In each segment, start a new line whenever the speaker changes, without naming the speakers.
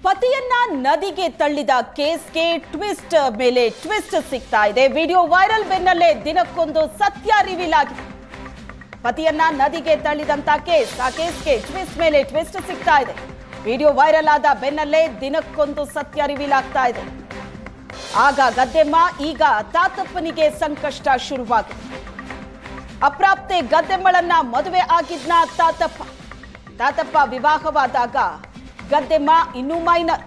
ಪತಿಯನ್ನ ನದಿಗೆ ತಳ್ಳಿದ ಕೇಸ್ಗೆ ಟ್ವಿಸ್ಟ್ ಮೇಲೆ ಟ್ವಿಸ್ಟ್ ಸಿಗ್ತಾ ಇದೆ. ವಿಡಿಯೋ ವೈರಲ್ ಬೆನ್ನಲ್ಲೇ ದಿನಕ್ಕೊಂದು ಸತ್ಯ ರಿವೀಲ್ ಆಗಿದೆ. ಪತಿಯನ್ನ ನದಿಗೆ ತಳ್ಳಿದಂತ ಆ ಕೇಸ್ಗೆ ಟ್ವಿಸ್ಟ್ ಮೇಲೆ ಟ್ವಿಸ್ಟ್ ಸಿಗ್ತಾ ಇದೆ. ವಿಡಿಯೋ ವೈರಲ್ ಆದ ಬೆನ್ನಲ್ಲೇ ದಿನಕ್ಕೊಂದು ಸತ್ಯ ರಿವೀಲ್ ಆಗ್ತಾ ಇದೆ. ಆಗ ಗದ್ದೆಮ್ಮ, ಈಗ ತಾತಪ್ಪನಿಗೆ ಸಂಕಷ್ಟ ಶುರುವಾಗಿದೆ. ಅಪ್ರಾಪ್ತೆ ಗದ್ದೆಮ್ಮಳನ್ನ ಮದುವೆ ಆಗಿದ್ನ ತಾತಪ್ಪ ವಿವಾಹವಾದಾಗ ಗದ್ದೆಮ್ಮ ಇನ್ನೂ ಮೈನರ್,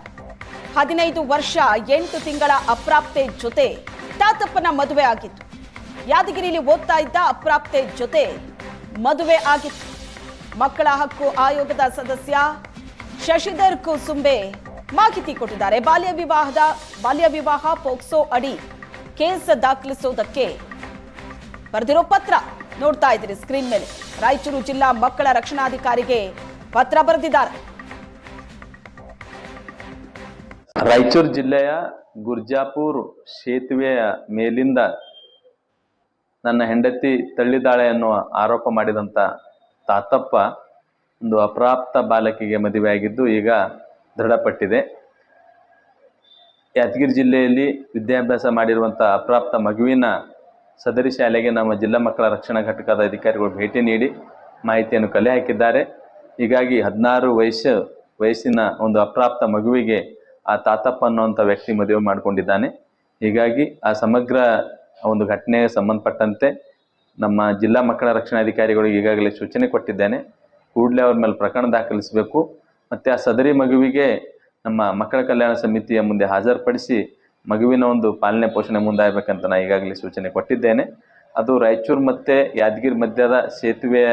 15 ವರ್ಷ 8 ತಿಂಗಳ ಅಪ್ರಾಪ್ತೆ ಜೊತೆ ತಾತಪ್ಪನ ಮದುವೆ ಆಗಿತ್ತು. ಯಾದಗಿರಿಯಲ್ಲಿ ಓದ್ತಾ ಇದ್ದ ಅಪ್ರಾಪ್ತೆ ಜೊತೆ ಮದುವೆ ಆಗಿತ್ತು. ಮಕ್ಕಳ ಹಕ್ಕು ಆಯೋಗದ ಸದಸ್ಯ ಶಶಿಧರ್ ಕುಸುಂಬೆ ಮಾಹಿತಿ ಕೊಟ್ಟಿದ್ದಾರೆ. ಬಾಲ್ಯ ವಿವಾಹ ಪೋಕ್ಸೋ ಅಡಿ ಕೇಸ್ ದಾಖಲಿಸೋದಕ್ಕೆ ಬರೆದಿರೋ ಪತ್ರ ನೋಡ್ತಾ ಇದ್ದೀರಿ ಸ್ಕ್ರೀನ್ ಮೇಲೆ. ರಾಯಚೂರು ಜಿಲ್ಲಾ ಮಕ್ಕಳ ರಕ್ಷಣಾಧಿಕಾರಿಗೆ ಪತ್ರ ಬರೆದಿದ್ದಾರೆ.
ರಾಯಚೂರು ಜಿಲ್ಲೆಯ ಗುರ್ಜಾಪುರ್ ಸೇತುವೆಯ ಮೇಲಿಂದ ನನ್ನ ಹೆಂಡತಿ ತಳ್ಳಿದಾಳೆ ಎನ್ನುವ ಆರೋಪ ಮಾಡಿದಂಥ ತಾತಪ್ಪ ಒಂದು ಅಪ್ರಾಪ್ತ ಬಾಲಕಿಗೆ ಮದುವೆಯಾಗಿದ್ದು ಈಗ ದೃಢಪಟ್ಟಿದೆ. ಯಾದಗಿರಿ ಜಿಲ್ಲೆಯಲ್ಲಿ ವಿದ್ಯಾಭ್ಯಾಸ ಮಾಡಿರುವಂಥ ಅಪ್ರಾಪ್ತ ಮಗುವಿನ ಸದರಿ ಶಾಲೆಗೆ ನಮ್ಮ ಜಿಲ್ಲಾ ಮಕ್ಕಳ ರಕ್ಷಣಾ ಘಟಕದ ಅಧಿಕಾರಿಗಳು ಭೇಟಿ ನೀಡಿ ಮಾಹಿತಿಯನ್ನು ಕಲೆ ಹಾಕಿದ್ದಾರೆ. ಹೀಗಾಗಿ 16 ವಯಸ್ಸಿನ ಒಂದು ಅಪ್ರಾಪ್ತ ಮಗುವಿಗೆ ಆ ತಾತಪ್ಪ ಅನ್ನುವಂಥ ವ್ಯಕ್ತಿ ಮದುವೆ ಮಾಡಿಕೊಂಡಿದ್ದಾನೆ. ಹೀಗಾಗಿ ಆ ಸಮಗ್ರ ಒಂದು ಘಟನೆಗೆ ಸಂಬಂಧಪಟ್ಟಂತೆ ನಮ್ಮ ಜಿಲ್ಲಾ ಮಕ್ಕಳ ರಕ್ಷಣಾಧಿಕಾರಿಗಳಿಗೆ ಈಗಾಗಲೇ ಸೂಚನೆ ಕೊಟ್ಟಿದ್ದೇನೆ. ಕೂಡಲೇ ಅವ್ರ ಮೇಲೆ ಪ್ರಕರಣ ದಾಖಲಿಸಬೇಕು. ಮತ್ತು ಆ ಸದರಿ ಮಗುವಿಗೆ ನಮ್ಮ ಮಕ್ಕಳ ಕಲ್ಯಾಣ ಸಮಿತಿಯ ಮುಂದೆ ಹಾಜರುಪಡಿಸಿ ಮಗುವಿನ ಒಂದು ಪಾಲನೆ ಪೋಷಣೆ ಮುಂದಾಗಬೇಕಂತ ನಾನು ಈಗಾಗಲೇ ಸೂಚನೆ ಕೊಟ್ಟಿದ್ದೇನೆ. ಅದು ರಾಯಚೂರು ಮತ್ತು ಯಾದಗಿರಿ ಮಧ್ಯದ ಸೇತುವೆಯ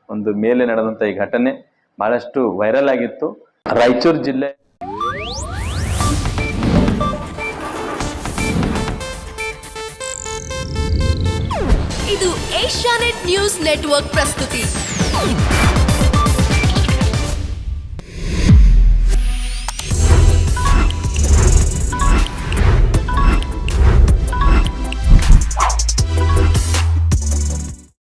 ಒಂದು ಮೇಲೆ ನಡೆದಂಥ ಈ ಘಟನೆ ಬಹಳಷ್ಟು ವೈರಲ್ ಆಗಿತ್ತು. ರಾಯಚೂರು ಜಿಲ್ಲೆ
ಇದು ಏಷ್ಯಾನೆಟ್ ನ್ಯೂಸ್ ನೆಟ್ವರ್ಕ್ ಪ್ರಸ್ತುತಿ.